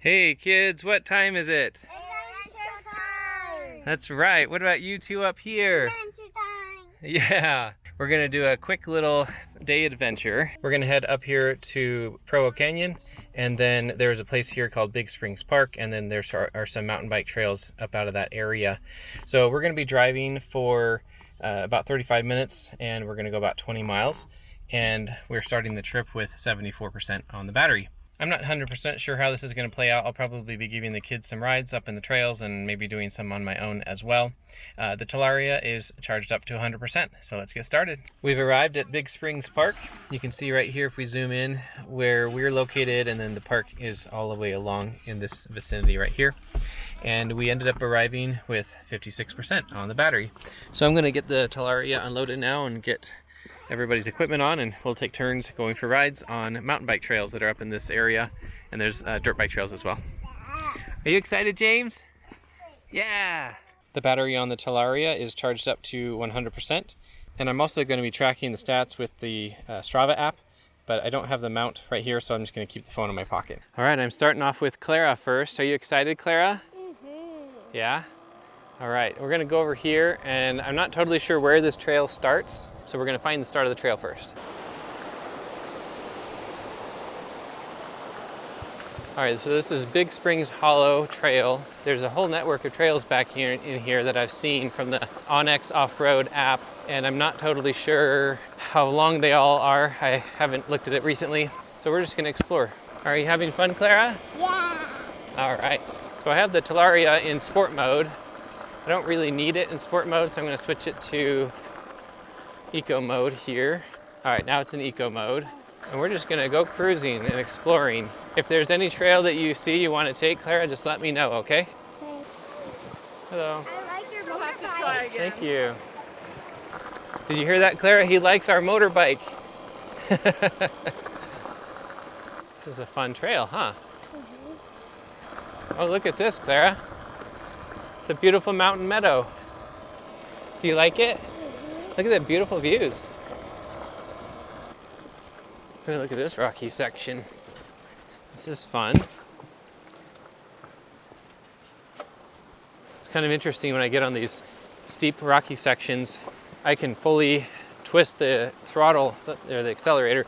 Hey kids, what time is it? Adventure time! That's right. What about you two up here? Adventure time! Yeah, we're gonna do a quick little day adventure. We're gonna head up here to Provo Canyon, and then there's a place here called Big Springs Park, and then there are some mountain bike trails up out of that area. So we're gonna be driving for about 35 minutes, and we're gonna go about 20 miles, and we're starting the trip with 74% on the battery. I'm not 100% sure how this is going to play out. I'll probably be giving the kids some rides up in the trails and maybe doing some on my own as well. The Talaria is charged up to 100%, so let's get started. We've arrived at Big Springs Park. You can see right here if we zoom in where we're located, and then the park is all the way along in this vicinity right here. And we ended up arriving with 56% on the battery. So I'm going to get the Talaria unloaded now and get everybody's equipment on, and we'll take turns going for rides on mountain bike trails that are up in this area, and there's dirt bike trails as well. Are you excited, James? Yeah! The battery on the Talaria is charged up to 100%, and I'm also going to be tracking the stats with the Strava app, but I don't have the mount right here, so I'm just going to keep the phone in my pocket. All right, I'm starting off with Clara first. Are you excited, Clara? Mm-hmm. Yeah? All right, we're gonna go over here, and I'm not totally sure where this trail starts, so we're gonna find the start of the trail first. All right, so this is Big Springs Hollow Trail. There's a whole network of trails back here in here that I've seen from the Onyx off-road app, and I'm not totally sure how long they all are. I haven't looked at it recently, so we're just gonna explore. Are you having fun, Clara? Yeah! All right, so I have the Talaria in sport mode. I don't really need it in sport mode, so I'm going to switch it to eco mode here. All right, now it's in eco mode. And we're just going to go cruising and exploring. If there's any trail that you see you want to take, Clara, just let me know, okay? Okay. Hello. I like your motorbike. Thank you. Did you hear that, Clara? He likes our motorbike. This is a fun trail, huh? Mm-hmm. Oh, look at this, Clara. It's a beautiful mountain meadow. Do you like it? Mm-hmm. Look at the beautiful views. Look at this rocky section. This is fun. It's kind of interesting when I get on these steep rocky sections, I can fully twist the throttle or the accelerator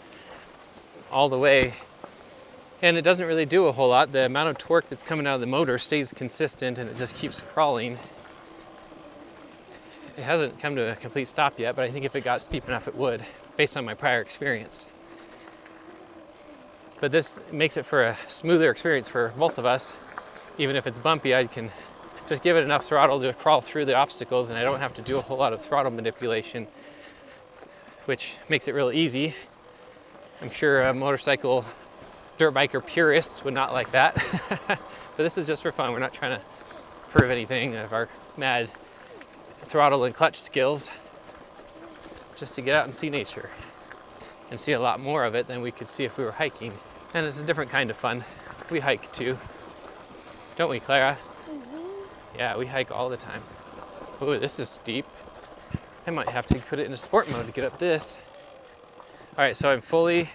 all the way, and it doesn't really do a whole lot. The amount of torque that's coming out of the motor stays consistent, and it just keeps crawling. It hasn't come to a complete stop yet, but I think if it got steep enough it would, based on my prior experience. But this makes it for a smoother experience for both of us. Even if it's bumpy, I can just give it enough throttle to crawl through the obstacles, and I don't have to do a whole lot of throttle manipulation, which makes it real easy. I'm sure motorcycle dirt biker purists would not like that. But this is just for fun. We're not trying to prove anything of our mad throttle and clutch skills, just to get out and see nature and see a lot more of it than we could see if we were hiking. And it's a different kind of fun. We hike too, don't we, Clara? Mm-hmm. Yeah, we hike all the time. Oh, this is steep. I might have to put it in a sport mode to get up this. All right, so I'm fully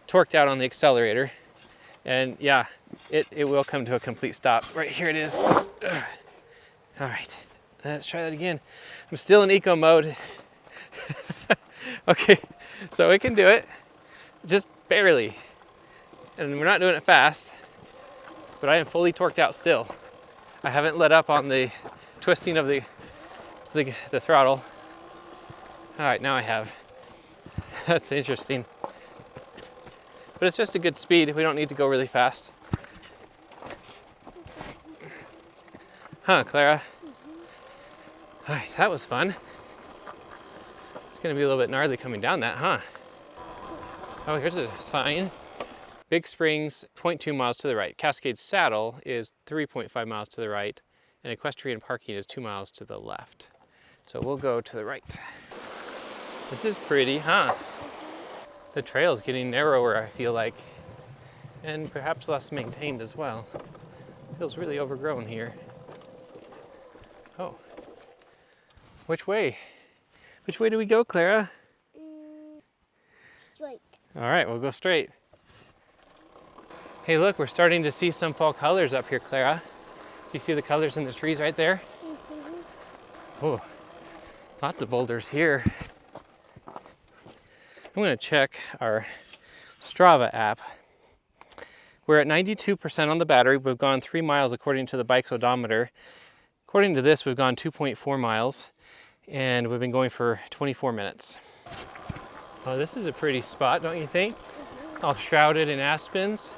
torqued out on the accelerator, and yeah, it will come to a complete stop. Right here it is. Ugh. All right, let's try that again. I'm still in eco mode. Okay, so it can do it, just barely. And we're not doing it fast, but I am fully torqued out still. I haven't let up on the twisting of the throttle. All right, now I have. That's interesting. But it's just a good speed. We don't need to go really fast. Huh, Clara? All right, that was fun. It's gonna be a little bit gnarly coming down that, huh? Oh, here's a sign. Big Springs, 0.2 miles to the right. Cascade Saddle is 3.5 miles to the right, and equestrian parking is 2 miles to the left. So we'll go to the right. This is pretty, huh? The trail's getting narrower, I feel like, and perhaps less maintained as well. Feels really overgrown here. Oh, which way? Which way do we go, Clara? Straight. All right, we'll go straight. Hey, look, we're starting to see some fall colors up here, Clara. Do you see the colors in the trees right there? Oh, lots of boulders here. I'm gonna check our Strava app. We're at 92% on the battery. We've gone 3 miles according to the bike's odometer. According to this, we've gone 2.4 miles and we've been going for 24 minutes. Oh, this is a pretty spot, don't you think? All shrouded in aspens.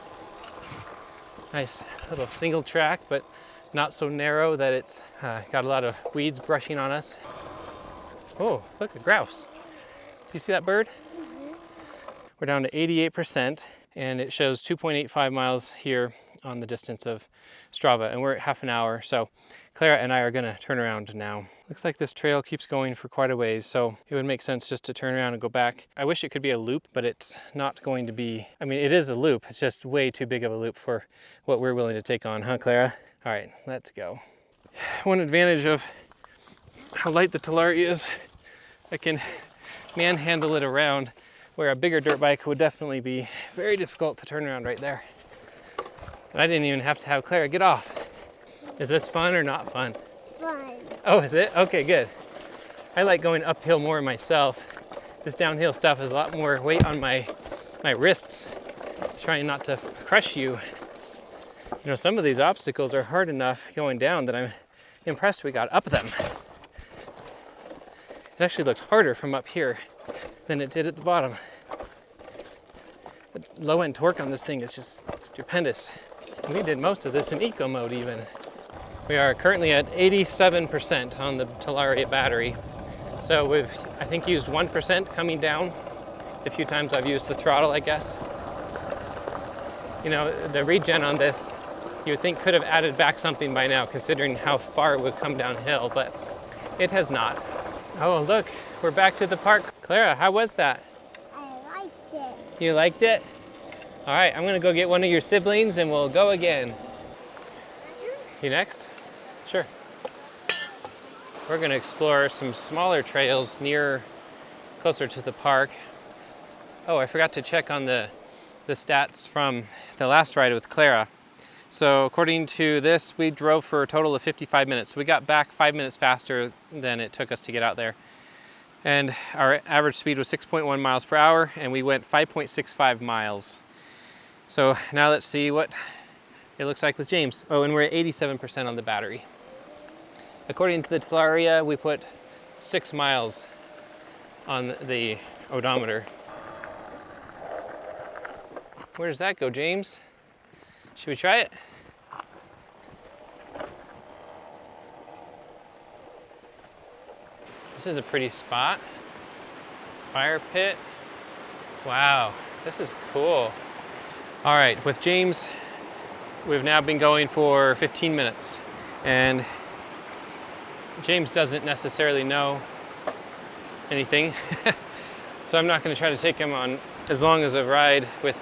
Nice little single track, but not so narrow that it's got a lot of weeds brushing on us. Oh, look, a grouse. Do you see that bird? We're down to 88%, and it shows 2.85 miles here on the distance of Strava, and we're at half an hour, so Clara and I are gonna turn around now. Looks like this trail keeps going for quite a ways, so it would make sense just to turn around and go back. I wish it could be a loop, but it's not going to be. I mean, it is a loop, it's just way too big of a loop for what we're willing to take on, huh, Clara? All right, let's go. One advantage of how light the Talaria is, I can manhandle it around, where a bigger dirt bike would definitely be very difficult to turn around right there. And I didn't even have to have Clara get off. Is this fun or not fun? Fun. Oh, is it? Okay, good. I like going uphill more myself. This downhill stuff is a lot more weight on my wrists, trying not to crush you. You know, some of these obstacles are hard enough going down that I'm impressed we got up them. It actually looks harder from up here than it did at the bottom. The low end torque on this thing is just stupendous. We did most of this in eco mode even. We are currently at 87% on the Talaria battery. So we've, I think, used 1% coming down. The few times I've used the throttle, I guess. You know, the regen on this, you would think could have added back something by now, considering how far it would come downhill, but it has not. Oh, look, we're back to the park. Clara, how was that? I liked it. You liked it? All right, I'm gonna go get one of your siblings and we'll go again. You next? Sure. We're gonna explore some smaller trails closer to the park. Oh, I forgot to check on the stats from the last ride with Clara. So according to this, we drove for a total of 55 minutes. So we got back 5 minutes faster than it took us to get out there. And our average speed was 6.1 miles per hour, and we went 5.65 miles. So now let's see what it looks like with James. Oh, and we're at 87% on the battery. According to the Talaria, we put 6 miles on the odometer. Where does that go, James? Should we try it? This is a pretty spot. Fire pit. Wow, this is cool. All right, with James, we've now been going for 15 minutes. And James doesn't necessarily know anything. So I'm not gonna try to take him on as long as a ride with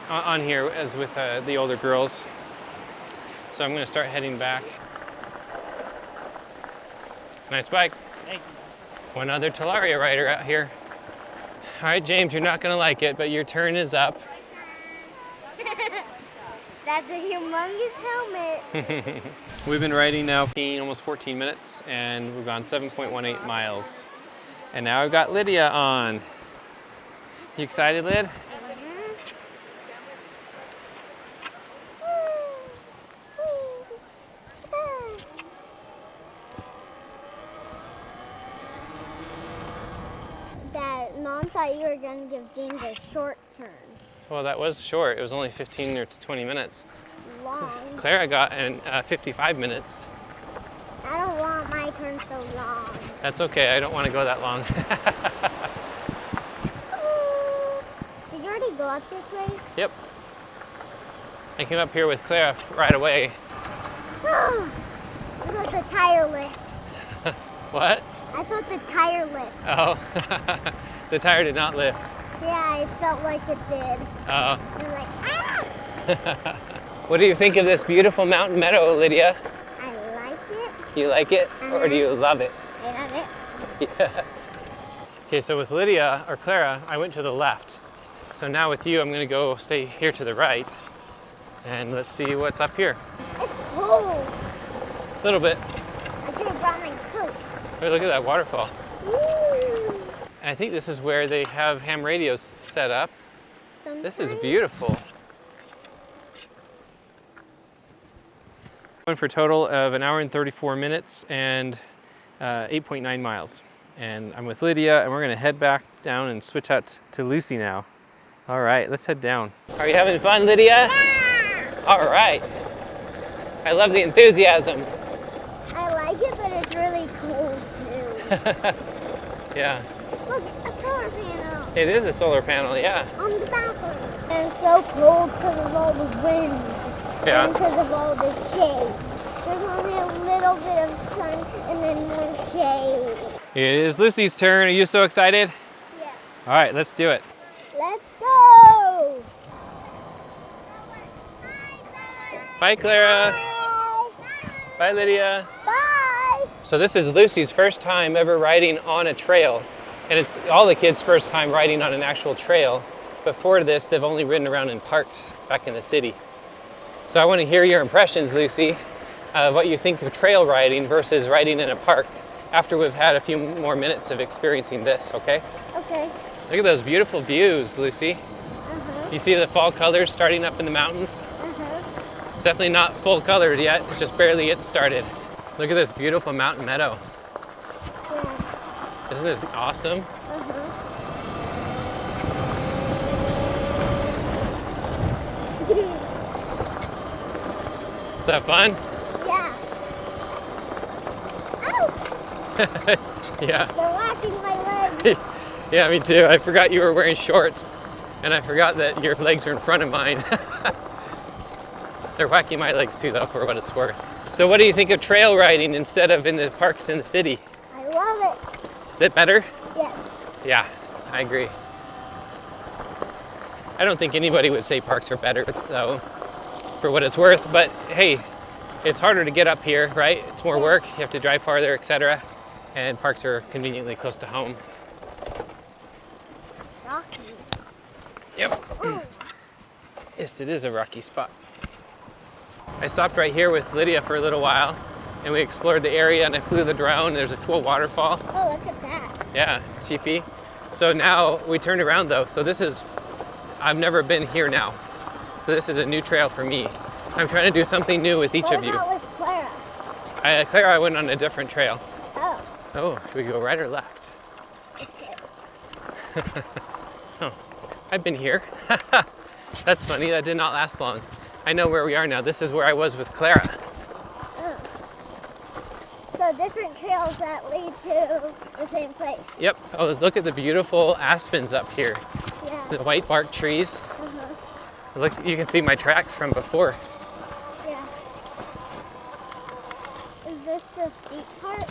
on here as with the older girls. So I'm gonna start heading back. Nice bike. Thank you. One other Talaria rider out here. All right, James, you're not gonna like it, but your turn is up. That's a humongous helmet. We've been riding now for almost 14 minutes and we've gone 7.18 miles. And now I've got Lydia on. You excited, Lyd? That Mom thought you were going to give James a short turn. Well, that was short. It was only 15 or 20 minutes. Long. Clara got in 55 minutes. I don't want my turn so long. That's okay. I don't want to go that long. Did you already go up this way? Yep. I came up here with Clara right away. It was a tire lift. What? I thought the tire lift. Oh, the tire did not lift. Yeah, I felt like it did. Oh. You're like, ah! What do you think of this beautiful mountain meadow, Lydia? I like it. You like it, or do you love it? I love it. Yeah. Okay, so with Lydia or Clara, I went to the left. So now with you, I'm gonna go stay here to the right. And let's see what's up here. It's cold. A little bit. I should have brought my coat. Oh, look at that waterfall. Woo. And I think this is where they have ham radios set up. This is Sometimes- beautiful. Going for a total of 1 hour and 34 minutes and 8.9 miles. And I'm with Lydia, and we're gonna head back down and switch out to Lucy now. All right, let's head down. Are you having fun, Lydia? Yeah. All right. I love the enthusiasm. I like it, but it's really cold too. Yeah, Look, a solar panel it is a solar panel, yeah. on the balcony. And it's so cold because of all the wind. Yeah. And because of all the shade. There's only a little bit of sun and then more shade. It is Lucy's turn. Are you so excited? Yeah. All right, let's do it. Let's go! Bye, Clara. Bye! Bye, Lydia. Bye! So this is Lucy's first time ever riding on a trail. And it's all the kids' first time riding on an actual trail. Before this, they've only ridden around in parks back in the city. So I want to hear your impressions, Lucy, of what you think of trail riding versus riding in a park after we've had a few more minutes of experiencing this, okay? Okay. Look at those beautiful views, Lucy. Uh-huh. You see the fall colors starting up in the mountains? Uh-huh. It's definitely not full colors yet. It's just barely getting started. Look at this beautiful mountain meadow. Yeah. Isn't this awesome? Uh-huh. Is that fun? Yeah. Ow! Yeah. They're whacking my legs. Yeah, me too. I forgot you were wearing shorts, and I forgot that your legs are in front of mine. They're whacking my legs too, though, for what it's worth. So what do you think of trail riding instead of in the parks in the city? I love it. Is it better? Yes. Yeah, I agree. I don't think anybody would say parks are better, though, for what it's worth. But hey, it's harder to get up here, right? It's more work. You have to drive farther, etc. And parks are conveniently close to home. Rocky. Yep. Ooh. Yes, it is a rocky spot. I stopped right here with Lydia for a little while, and we explored the area, and I flew the drone. There's a cool waterfall. Oh, look at that. Yeah, cheapy. So now we turned around though. So this is, I've never been here now. So this is a new trail for me. I'm trying to do something new with each What of you. about with Clara? Clara, I went on a different trail. Oh, Oh, should we go right or left? okay. Oh, I've been here. That's funny, that did not last long. I know where we are now. This is where I was with Clara. Oh. So different trails that lead to the same place. Yep. Oh, let's look at the beautiful aspens up here. Yeah. The white bark trees. Uh-huh. Look, you can see my tracks from before. Yeah. Is this the steep part?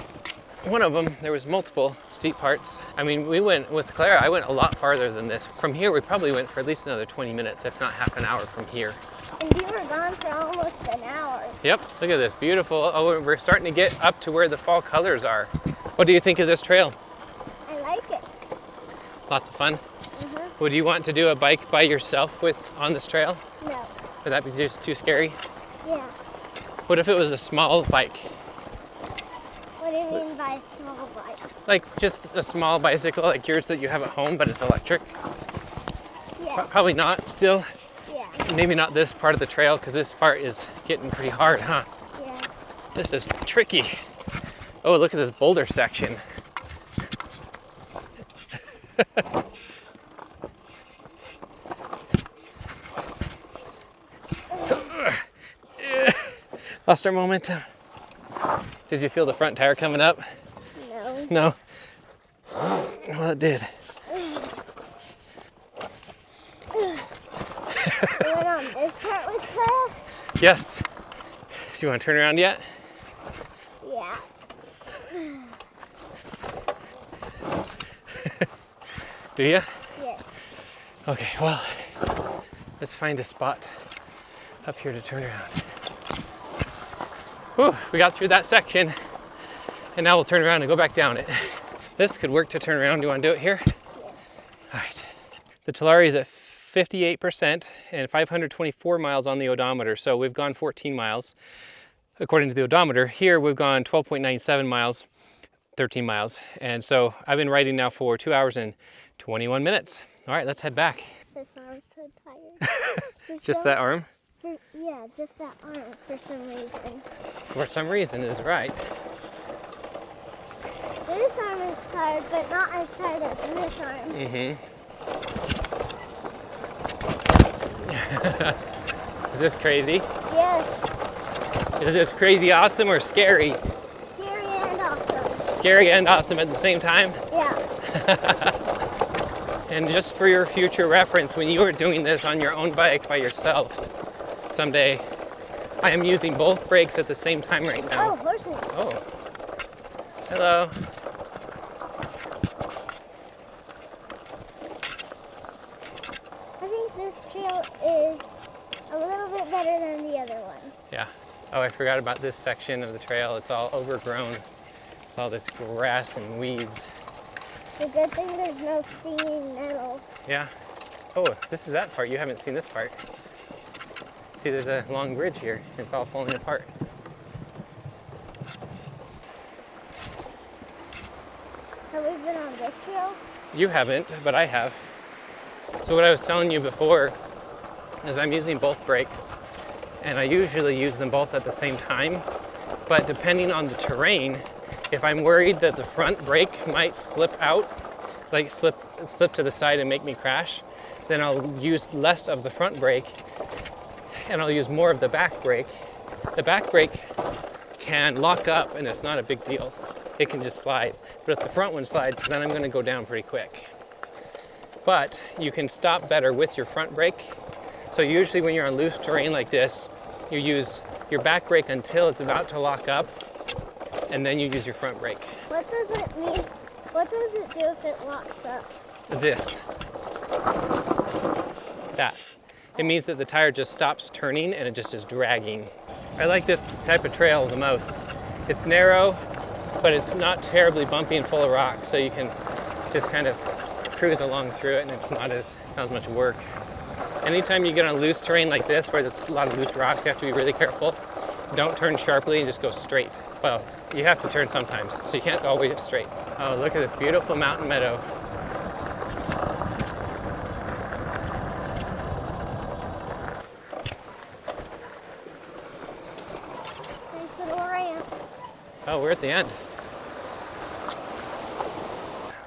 One of them, there was multiple steep parts. I mean, we went with Clara, I went a lot farther than this. From here, we probably went for at least another 20 minutes, if not half an hour from here. And you were gone for almost an hour. Yep, look at this, beautiful. Oh, we're starting to get up to where the fall colors are. What do you think of this trail? I like it. Lots of fun. Mm-hmm. Would you want to do a bike by yourself on this trail? No. Would that be just too scary? Yeah. What if it was a small bike? What do you mean by small bike? Like just a small bicycle like yours that you have at home, but it's electric? Yeah. Probably not still. Yeah. Maybe not this part of the trail, because this part is getting pretty hard, huh? Yeah. This is tricky. Oh, look at this boulder section. Lost our momentum. Did you feel the front tire coming up? No. No. Well, it did. We went on this part with Clara? Yes. Do you want to turn around yet? Yeah. Do you? Yes. Okay, well, let's find a spot up here to turn around. Whew, we got through that section, and now we'll turn around and go back down it. This could work to turn around. Do you want to do it here? Yes. All right. The Talaria is at 58% and 524 miles on the odometer. So we've gone 14 miles. According to the odometer, here we've gone 12.97 miles, 13 miles. And so I've been riding now for 2 hours and 21 minutes. All right, let's head back. This arm's so tired. Just that arm? Yeah, just that arm for some reason. For some reason is right. This arm is tired, but not as tired as this arm. Is this crazy? Yes. Is this crazy awesome or scary? Scary and awesome. Scary and awesome at the same time? Yeah. And just for your future reference, when you are doing this on your own bike by yourself someday, I am using both brakes at the same time right now. Oh, horses. Oh. Hello. I think this trail is a little bit better than the other one. Yeah. Oh, I forgot about this section of the trail. It's all overgrown with all this grass and weeds. The good thing there's no stinging nettle. Yeah. Oh, this is that part. You haven't seen this part. See, there's a long bridge here. It's all falling apart. Have we been on this trail? You haven't, but I have. So what I was telling you before is I'm using both brakes, and I usually use them both at the same time. But depending on the terrain, if I'm worried that the front brake might slip out, like slip to the side and make me crash, then I'll use less of the front brake and I'll use more of the back brake. The back brake can lock up and it's not a big deal. It can just slide. But if the front one slides, then I'm gonna go down pretty quick. But you can stop better with your front brake. So usually when you're on loose terrain like this, you use your back brake until it's about to lock up, and then you use your front brake. What does it mean? What does it do if it locks up? This. That. It means that the tire just stops turning and it just is dragging. I like this type of trail the most. It's narrow, but it's not terribly bumpy and full of rocks, so you can just kind of cruise along through it and it's not as much work. Anytime you get on loose terrain like this, where there's a lot of loose rocks, you have to be really careful. Don't turn sharply and just go straight. Well, you have to turn sometimes, so you can't always straight. Oh, look at this beautiful mountain meadow. Nice little ramp. Oh, we're at the end.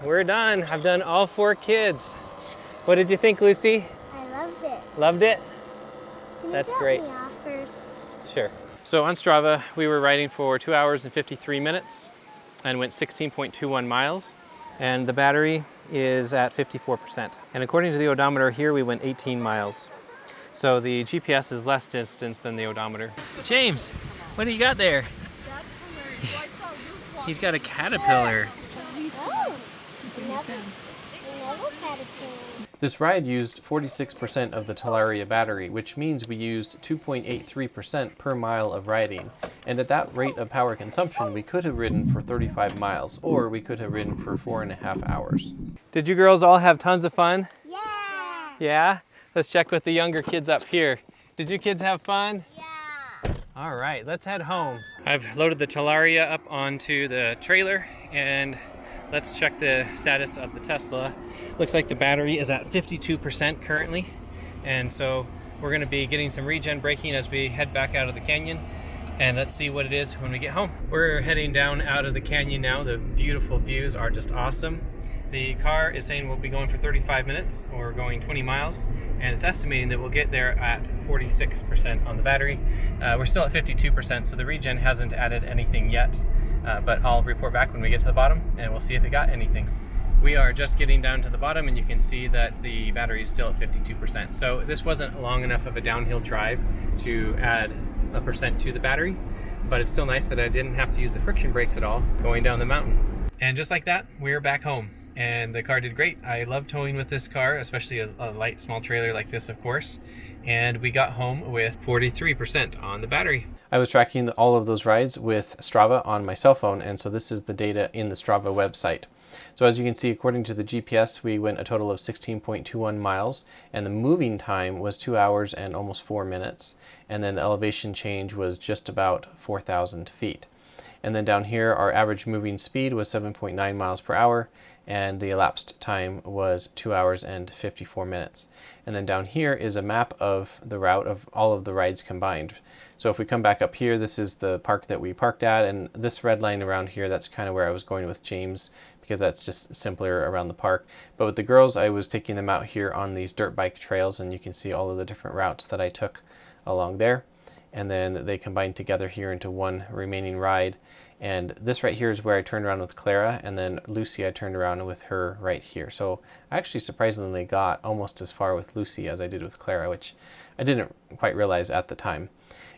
We're done. I've done all 4 kids. What did you think, Lucy? I loved it. Loved it? Can That's you drop great. me off first? Sure. So on Strava, we were riding for 2 hours and 53 minutes and went 16.21 miles. And the battery is at 54%. And according to the odometer here, we went 18 miles. So the GPS is less distance than the odometer. James, what do you got there? He's got a caterpillar. Oh, another caterpillar. This ride used 46% of the Talaria battery, which means we used 2.83% per mile of riding. And at that rate of power consumption, we could have ridden for 35 miles, or we could have ridden for 4.5 hours. Did you girls all have tons of fun? Yeah. Yeah? Let's check with the younger kids up here. Did you kids have fun? Yeah. All right, let's head home. I've loaded the Talaria up onto the trailer, and let's check the status of the Tesla. Looks like the battery is at 52% currently, and so we're going to be getting some regen braking as we head back out of the canyon, and let's see what it is when we get home. We're heading down out of the canyon now. The beautiful views are just awesome. The car is saying we'll be going for 35 minutes or going 20 miles, and it's estimating that we'll get there at 46% on the battery. We're still at 52%, so the regen hasn't added anything yet, but I'll report back when we get to the bottom and we'll see if it got anything. We are just getting down to the bottom, and you can see that the battery is still at 52%. So this wasn't long enough of a downhill drive to add a percent to the battery, but it's still nice that I didn't have to use the friction brakes at all going down the mountain. And just like that, we're back home, and the car did great. I love towing with this car, especially a light small trailer like this, of course. And we got home with 43% on the battery. I was tracking all of those rides with Strava on my cell phone, and so this is the data in the Strava website. So as you can see, according to the GPS, we went a total of 16.21 miles, and the moving time was 2 hours and almost 4 minutes. And then the elevation change was just about 4,000 feet. And then down here, our average moving speed was 7.9 miles per hour, and the elapsed time was 2 hours and 54 minutes. And then down here is a map of the route of all of the rides combined. So if we come back up here, this is the park that we parked at, and this red line around here, that's kind of where I was going with James, because that's just simpler around the park. But with the girls, I was taking them out here on these dirt bike trails, and you can see all of the different routes that I took along there. And then they combined together here into one remaining ride. And this right here is where I turned around with Clara, and then Lucy I turned around with her right here. So I actually surprisingly got almost as far with Lucy as I did with Clara, which I didn't quite realize at the time.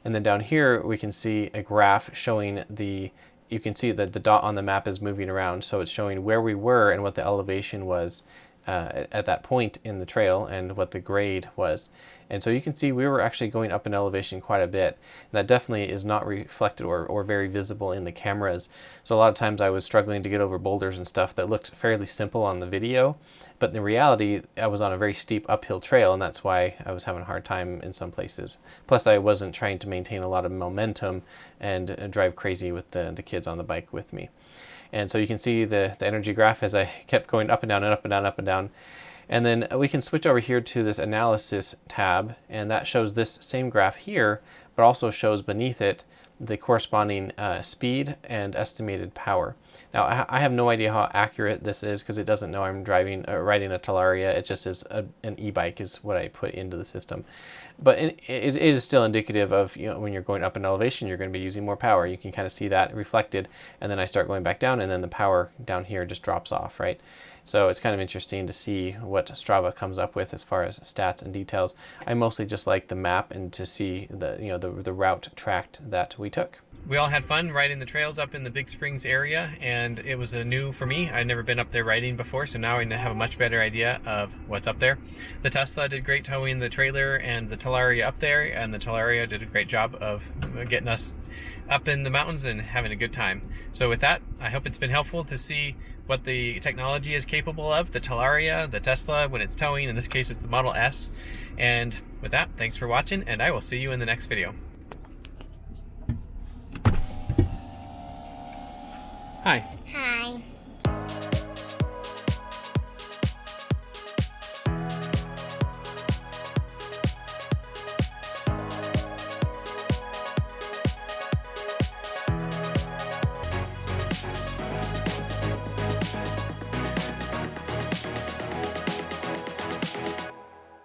And then down here we can see a graph showing you can see that the dot on the map is moving around, so it's showing where we were and what the elevation was at that point in the trail and what the grade was. And so you can see we were actually going up in elevation quite a bit. And that definitely is not reflected or very visible in the cameras. So a lot of times I was struggling to get over boulders and stuff that looked fairly simple on the video, but in reality I was on a very steep uphill trail, and that's why I was having a hard time in some places. Plus I wasn't trying to maintain a lot of momentum and drive crazy with the kids on the bike with me. And so you can see the energy graph as I kept going up and down and up and down, up and down. And then we can switch over here to this analysis tab, and that shows this same graph here, but also shows beneath it the corresponding speed and estimated power. Now I have no idea how accurate this is because it doesn't know I'm riding a Talaria. It just is an e-bike is what I put into the system. But it is still indicative of, you know, when you're going up in elevation, you're going to be using more power. You can kind of see that reflected, and then I start going back down, and then the power down here just drops off, right? So it's kind of interesting to see what Strava comes up with as far as stats and details. I mostly just like the map and to see the route tracked that we took. We all had fun riding the trails up in the Big Springs area, and it was new for me. I'd never been up there riding before, so now I have a much better idea of what's up there. The Tesla did great towing the trailer and the Talaria up there, and the Talaria did a great job of getting us up in the mountains and having a good time. So with that, I hope it's been helpful to see what the technology is capable of, the Talaria, the Tesla, when it's towing. In this case, it's the Model S. And with that, thanks for watching, and I will see you in the next video. Hi. Hi.